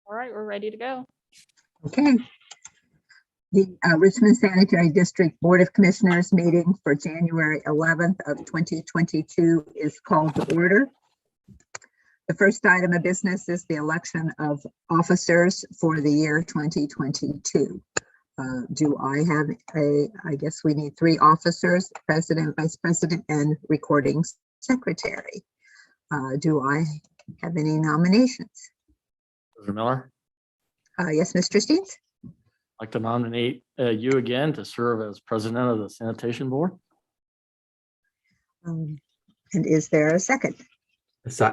All right, we're ready to go. Okay. The Richmond Sanitary District Board of Commissioners meeting for January 11th of 2022 is called to order. The first item of business is the election of officers for the year 2022. Do I have I guess we need 3 officers, president, vice president, and recording secretary. Do I have any nominations? Mr. Miller, Yes, Mr. Steens? I'd like to nominate you again to serve as president of the Sanitation Board. And is there a second?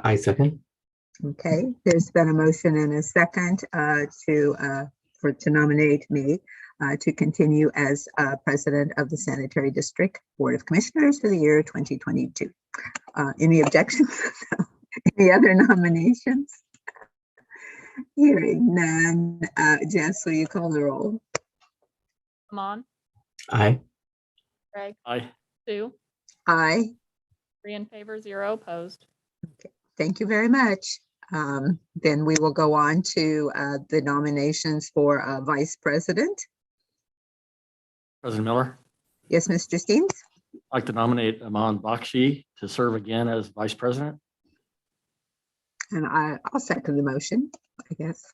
I second. Okay, there's been a motion and a second to nominate me to continue as president of the Sanitary District Board of Commissioners for the year 2022. Any objections? Any other nominations? Hearing none. Jess, will you call the roll? Amon, Aye. Greg, Aye. Sue, Aye. 3 in favor, 0 opposed. Thank you very much. Then we will go on to the nominations for vice president. President Miller, Yes, Mr. Steens? I'd like to nominate Aman Bakshi to serve again as vice president. And I'll second the motion, I guess.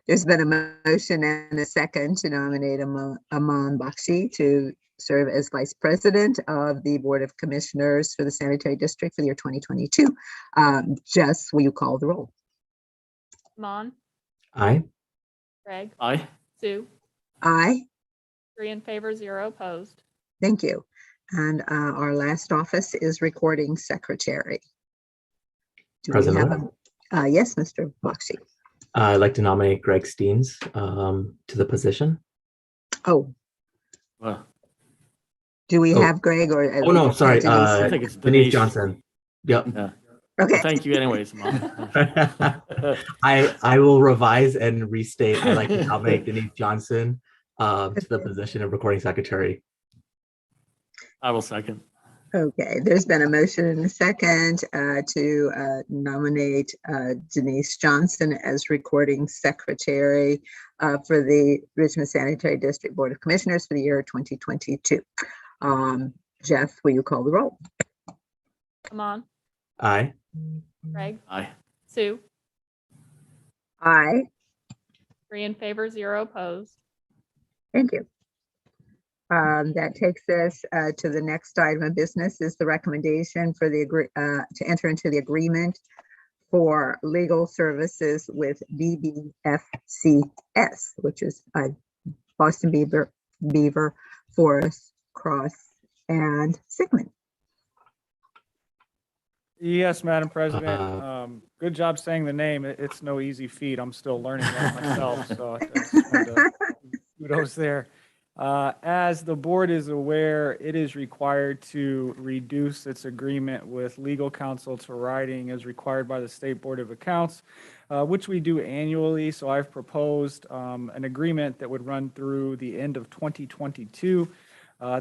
There's been a motion and a second to nominate Aman Bakshi to serve as vice president of the Board of Commissioners for the Sanitary District for the year 2022. Jess, will you call the roll? Amon, Aye. Greg, Aye. Sue, Aye. 3 in favor, 0 opposed. Thank you. And our last office is recording secretary. Do we President have a, yes, Mr. Bakshi. I'd like to nominate Greg Steens to the position. Oh, Well, do we Oh. have Greg or? Oh, no, sorry. Denise? I think it's Denise Denise. Johnson. Yep. yeah. Okay. Well, thank you anyways, Aman. I will revise and restate. I'd like to nominate Denise Johnson to the position of recording secretary. I will second. Okay, there's been a motion and a second to nominate Denise Johnson as recording secretary for the Richmond Sanitary District Board of Commissioners for the year 2022. Jeff, will you call the roll? Amon, Aye. Greg, Aye. Sue, Aye. 3 in favor, 0 opposed. Thank you. That takes us to the next item of business is the recommendation for the to enter into the agreement for legal services with BBFCS, which is Boston Beaver, Forest, Cross, and Sigmund. Yes, Madam President. Good job saying the name. It's no easy feat. I'm still learning that myself, so kudos there. As the board is aware, it is required to reduce its agreement with legal counsel to writing as required by the State Board of Accounts, which we do annually. So I've proposed an agreement that would run through the end of 2022.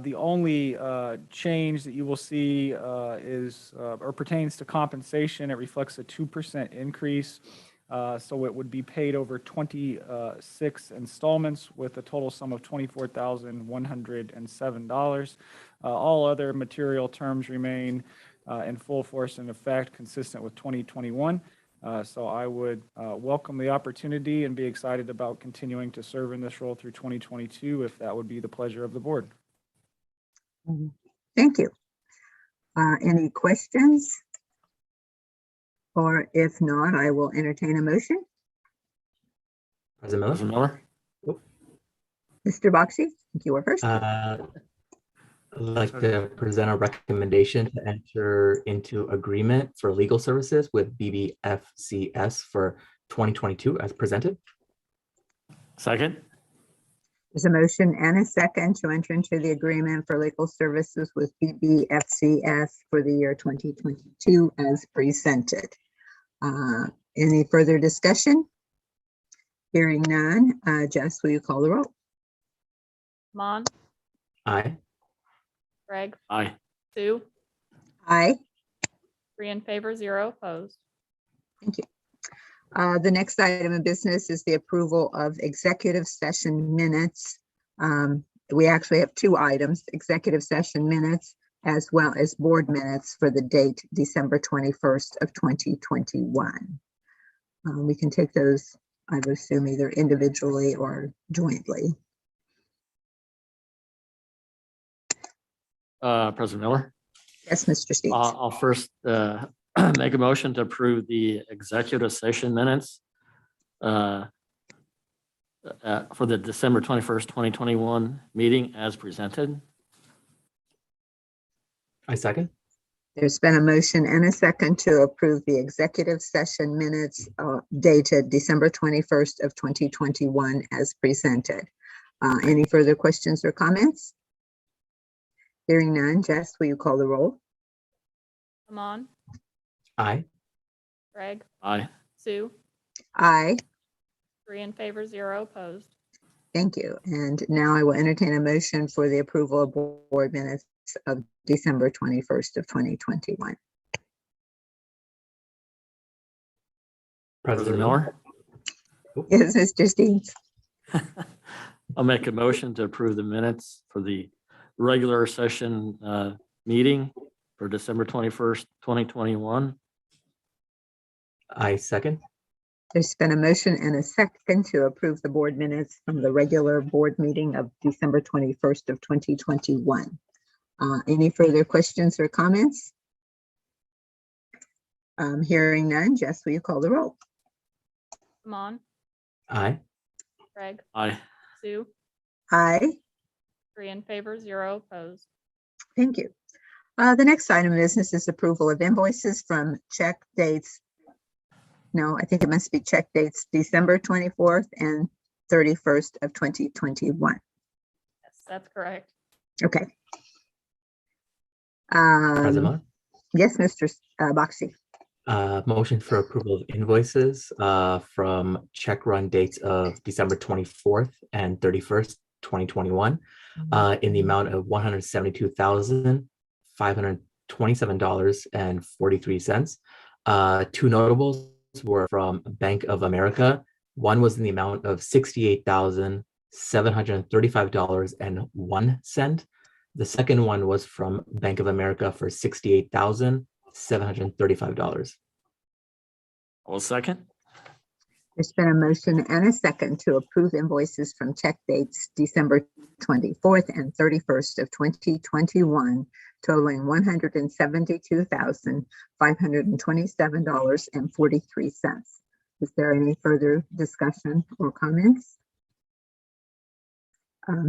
The only change that you will see is or pertains to compensation. It reflects a 2% increase. So it would be paid over 26 installments with a total sum of $24,107. All other material terms remain in full force and effect, consistent with 2021. So I would welcome the opportunity and be excited about continuing to serve in this role through 2022, if that would be the pleasure of the board. Thank you. Any questions? Or if not, I will entertain a motion. President Miller. President Miller, Mr. Bakshi, you are first. I'd like to present a recommendation to enter into agreement for legal services with BBFCS for 2022 as presented. second. There's a motion and a second to enter into the agreement for legal services with BBFCS for the year 2022 as presented. Any further discussion? Hearing none. Jess, will you call the roll? Amon, Aye. Greg, Aye. Sue, Aye. 3 in favor, 0 opposed. Thank you. The next item of business is the approval of executive session minutes. We actually have two items, executive session minutes as well as board minutes for the date December 21st of 2021. We can take those, I would assume, either individually or jointly. President Miller, Yes, Mr. Steve. I'll first make a motion to approve the executive session minutes for the December 21st, 2021 meeting as presented. I second. There's been a motion and a second to approve the executive session minutes dated December 21st of 2021 as presented. Any further questions or comments? Hearing none, Jess, will you call the roll? Amon, Aye. Greg, Aye. Sue, Aye, 3 in favor, 0 opposed. thank you. And now I will entertain a motion for the approval of board minutes of December 21st of 2021. President Miller, Yes, Mr. Steves. I'll make a motion to approve the minutes for the regular session meeting for December 21st, 2021. I second. There's been a motion and a second to approve the board minutes from the regular board meeting of December 21st of 2021. Any further questions or comments? Hearing none, Jess, will you call the roll? Amon, Aye. Greg, Aye. Sue, Aye, 3 in favor, 0 opposed. thank you. The next item of business is approval of invoices from check dates. No, I think it must be check dates December 24th and 31st of 2021. Yes, that's correct. Okay. President Miller. Yes, Mr. Boxey. Motion for approval of invoices from check run dates of December 24th and 31st, 2021 in the amount of $172,527.43. Two notables were from Bank of America. One was in the amount of $68,735.01. The second one was from Bank of America for $68,735. I will second. There's been a motion and a second to approve invoices from check dates December 24th and 31st of 2021 totaling $172,527.43. Is there any further discussion or comments?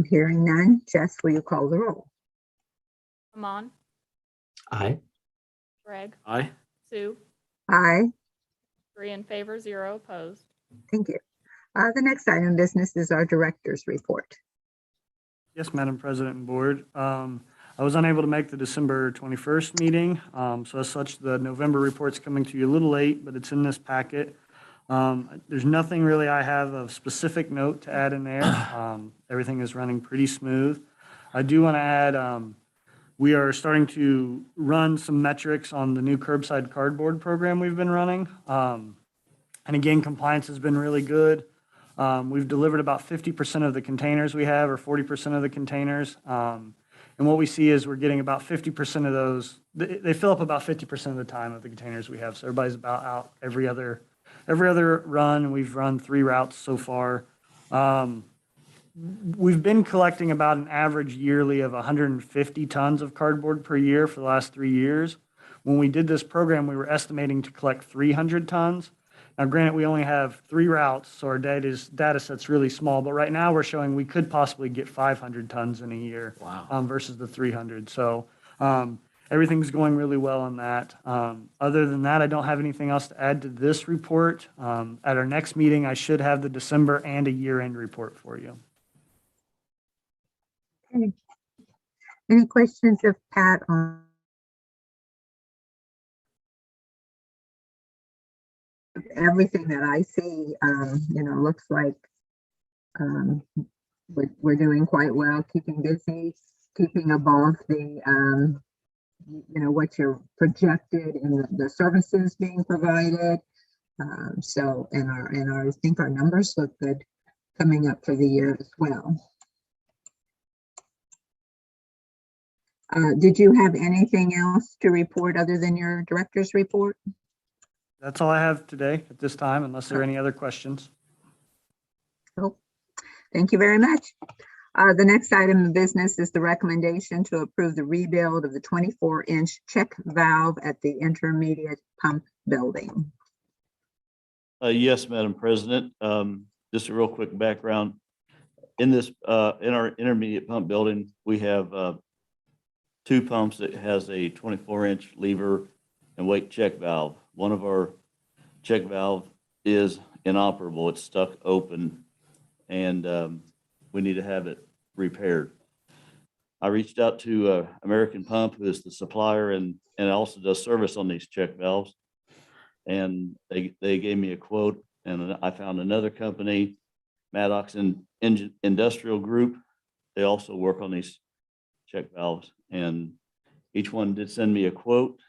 Hearing none, Jess, will you call the roll? Amon, Aye. Greg, Aye. Sue, Aye, 3 in favor, 0 opposed. thank you. The next item of business is our director's report. Yes, Madam President and Board. I was unable to make the December 21st meeting, so as such, the November report's coming to you a little late, but it's in this packet. There's nothing really I have of specific note to add in there. Everything is running pretty smooth. I do want to add, we are starting to run some metrics on the new curbside cardboard program we've been running. And again, compliance has been really good. We've delivered about 50% of the containers we have, or 40% of the containers. And what we see is we're getting about 50% of those. They fill up about 50% of the time of the containers we have. So everybody's about out every other run. We've run 3 routes so far. We've been collecting about an average yearly of 150 tons of cardboard per year for the last 3 years. When we did this program, we were estimating to collect 300 tons. Now, granted, we only have 3 routes, so our data set's really small, but right now we're showing we could possibly get 500 tons in a year. Wow. Versus the 300. So everything's going really well on that. Other than that, I don't have anything else to add to this report. At our next meeting, I should have the December and a year-end report for you. Okay. Any questions of Pat on everything that I see? Looks like we're doing quite well, keeping busy, keeping above the what you're projected in the services being provided. So, I think our numbers look good coming up for the year as well. Did you have anything else to report other than your director's report? That's all I have today at this time, unless there are any other questions. Oh, thank you very much. The next item of business is the recommendation to approve the rebuild of the 24-inch check valve at the intermediate pump building. Yes, Madam President. Just a real quick background. In this, in our intermediate pump building, we have two pumps that has a 24-inch lever and weight check valve. One of our check valve is inoperable. It's stuck open, and we need to have it repaired. I reached out to American Pump, who is the supplier and also does service on these check valves. And they gave me a quote, and I found another company, Maddox Industrial Group. They also work on these check valves, and each one did send me a quote.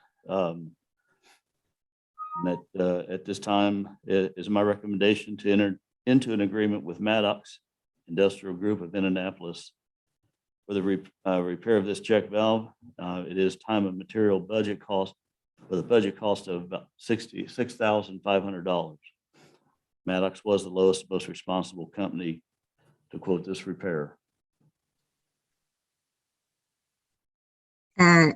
That at this time it is my recommendation to enter into an agreement with Maddox Industrial Group of Indianapolis for the repair of this check valve. It is time and material budget cost, with a budget cost of about $66,500. Maddox was the lowest, most responsible company to quote this repair. And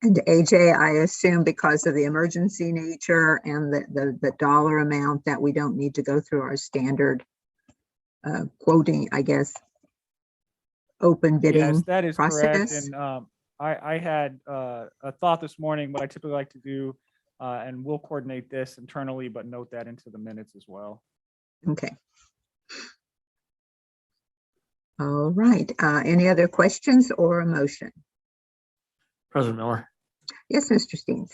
AJ, I assume because of the emergency nature and the dollar amount, that we don't need to go through our standard quoting, I guess, open bidding Yes, that is correct. process. And I had a thought this morning, what I typically like to do, and we'll coordinate this internally, but note that into the minutes as well. Okay. All right. Any other questions or a motion? President Miller, Yes, Mr. Steens.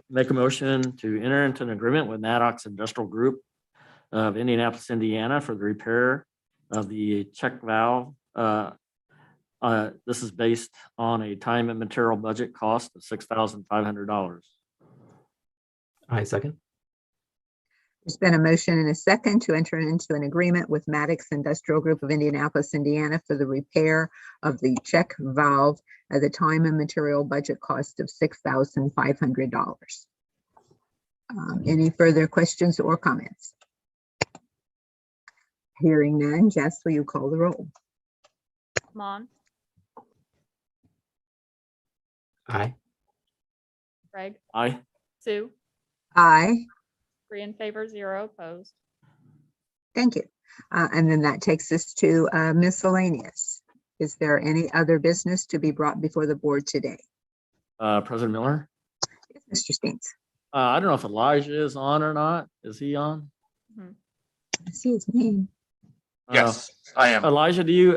make a motion to enter into an agreement with Maddox Industrial Group of Indianapolis, Indiana for the repair of the check valve. This is based on a time and material budget cost of $6,500. I second. There's been a motion and a second to enter into an agreement with Maddox Industrial Group of Indianapolis, Indiana for the repair of the check valve at the time and material budget cost of $6,500. Any further questions or comments? Hearing none, Jess, will you call the roll? Amon, Aye. Craig, Aye. Sue, Aye. 3 in favor, 0 opposed. Thank you. And then that takes us to miscellaneous. Is there any other business to be brought before the board today? President Miller, Yes, Mr. Steens. I don't know if Elijah is on or not. Is he on? I see his name. Yes, I am. Elijah, do you,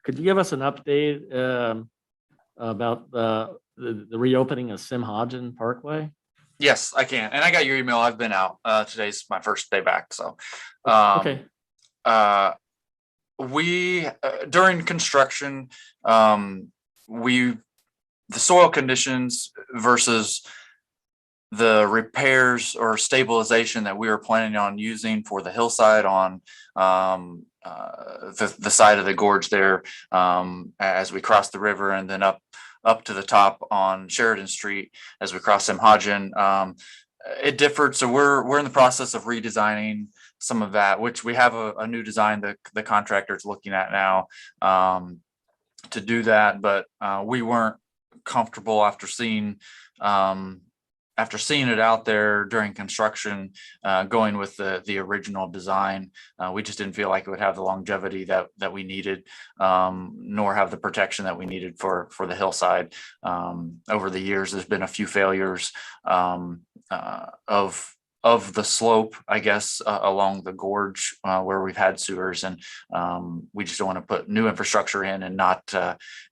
could you give us an update about the reopening of Simhodgen Parkway? Yes, I can. And I got your email. I've been out. Today's my first day back. So, Okay, we during construction, the soil conditions versus the repairs or stabilization that we were planning on using for the hillside on the side of the gorge there, as we cross the river and then up to the top on Sheridan Street as we cross Simhodgen. It differed. So we're in the process of redesigning some of that, which we have a new design that the contractor is looking at now to do that. But we weren't comfortable after seeing it out there during construction, going with the original design. We just didn't feel like it would have the longevity that we needed, nor have the protection that we needed for the hillside. Over the years, there's been a few failures of the slope, I guess, along the gorge where we've had sewers, and we just don't want to put new infrastructure in and not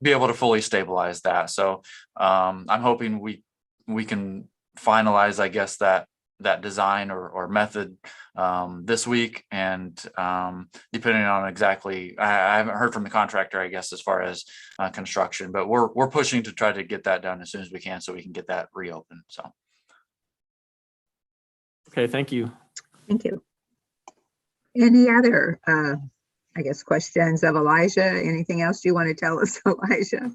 be able to fully stabilize that. So I'm hoping we can finalize, I guess, that design or method this week, and depending on exactly, I haven't heard from the contractor, I guess, as far as construction, but we're pushing to try to get that done as soon as we can so we can get that reopened. So Okay, thank you. Thank you. Any other, I guess, questions of Elijah? Anything else you want to tell us, Elijah?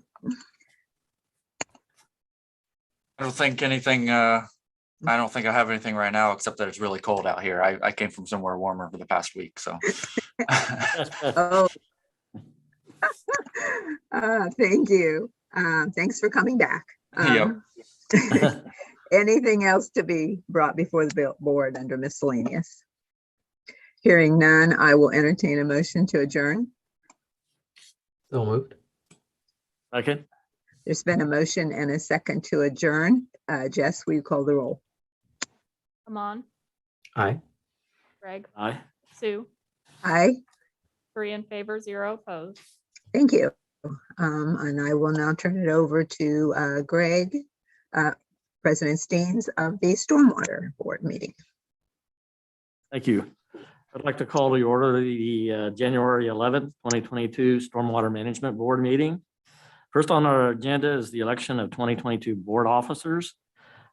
I don't think anything, I don't think I have anything right now, except that it's really cold out here. I came from somewhere warmer for the past week, so. Oh. Thank you. Thanks for coming back. Yep. Anything else to be brought before the board under miscellaneous? Hearing none, I will entertain a motion to adjourn. So moved. Second, There's been a motion and a second to adjourn. Jess, will you call the roll? Amon, Aye. Greg, aye. Sue, Aye, 3 in favor, 0 opposed. thank you. And I will now turn it over to Greg, President Steens of the Stormwater Board meeting. Thank you. I'd like to call to order the January 11th, 2022 Stormwater Management Board meeting. First on our agenda is the election of 2022 board officers.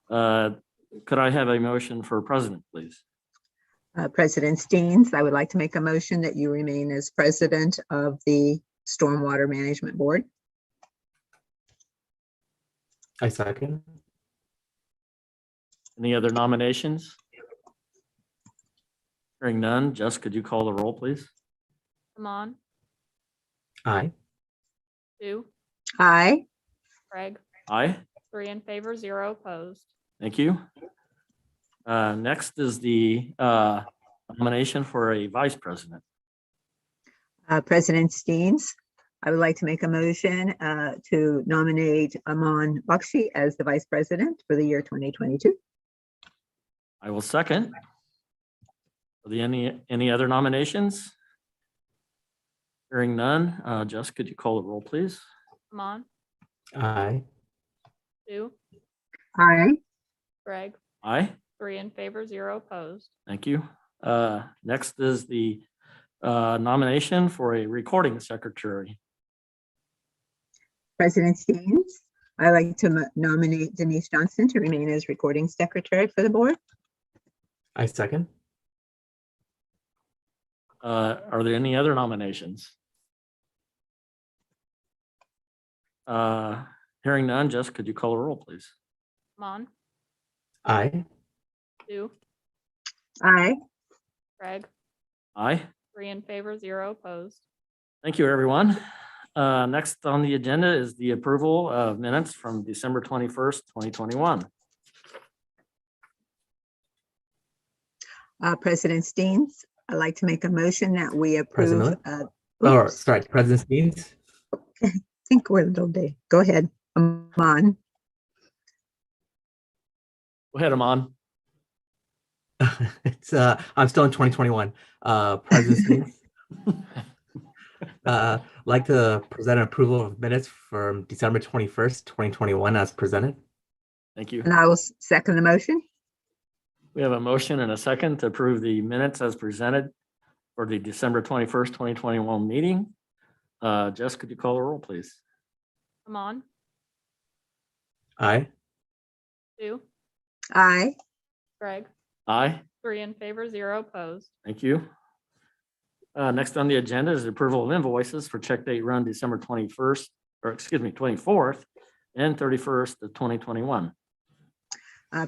Could I have a motion for president, please? President Steens, I would like to make a motion that you remain as president of the Stormwater Management Board. I second. Any other nominations? Hearing none, Jess, could you call the roll, please? Amon, Aye. Sue, Aye, Greg, Aye, 3 in favor, 0 opposed. thank you. Next is the nomination for a vice president. President Steens, I would like to make a motion to nominate Aman Bakshi as the vice president for the year 2022. I will second. Are there any other nominations? Hearing none, Jess, could you call the roll, please? Amon, Aye. Sue, Aye, Greg, Aye, 3 in favor, 0 opposed. thank you. Next is the nomination for a recording secretary. President Steens, I'd like to nominate Denise Johnson to remain as recording secretary for the board. I second. Are there any other nominations? Hearing none, Jess, could you call the roll, please? Amon, Aye. Sue, Aye, Greg, Aye, 3 in favor, 0 opposed. thank you, everyone. Next on the agenda is the approval of minutes from December 21st, 2021. President Steens, I'd like to make a motion that we approve. President Or, Oops, sorry, President Steens. I think we're a little day. Go ahead, Aman. Go ahead, Amon. It's I'm still in 2021. President Steens. Like to present an approval of minutes from December 21st, 2021 as presented. Thank you. And I will second the motion. We have a motion and a second to approve the minutes as presented for the December 21st, 2021 meeting. Jess, could you call the roll, please? Amon, Aye. Sue, Aye, Greg, Aye, 3 in favor, 0 opposed. thank you. Next on the agenda is the approval of invoices for check date run December 21st, or excuse me, 24th and 31st of 2021.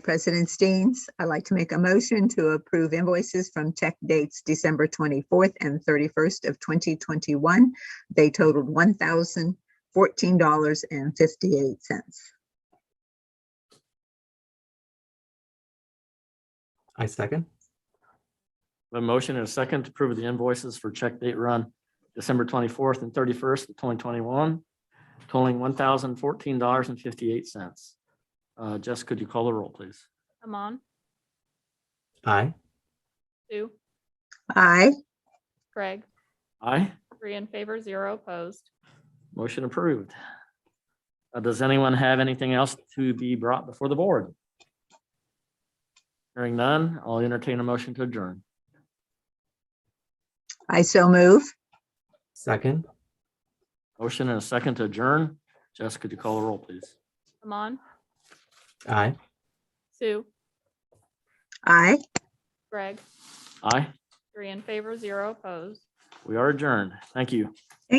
President Steens, I'd like to make a motion to approve invoices from check dates December 24th and 31st of 2021. They totaled $1,014.58. I second. A motion and a second to approve the invoices for check date run December 24th and 31st of 2021, totaling $1,014.58. Jess, could you call the roll, please? Amon, Aye. Sue, Aye, Greg, Aye, 3 in favor, 0 opposed. motion approved. Does anyone have anything else to be brought before the board? Hearing none, I'll entertain a motion to adjourn. I so move. Second. Motion and a second to adjourn. Jess, could you call the roll, please? Amon, Aye. Sue, Aye, Greg, Aye, 3 in favor, 0 opposed. we are adjourned. Thank you.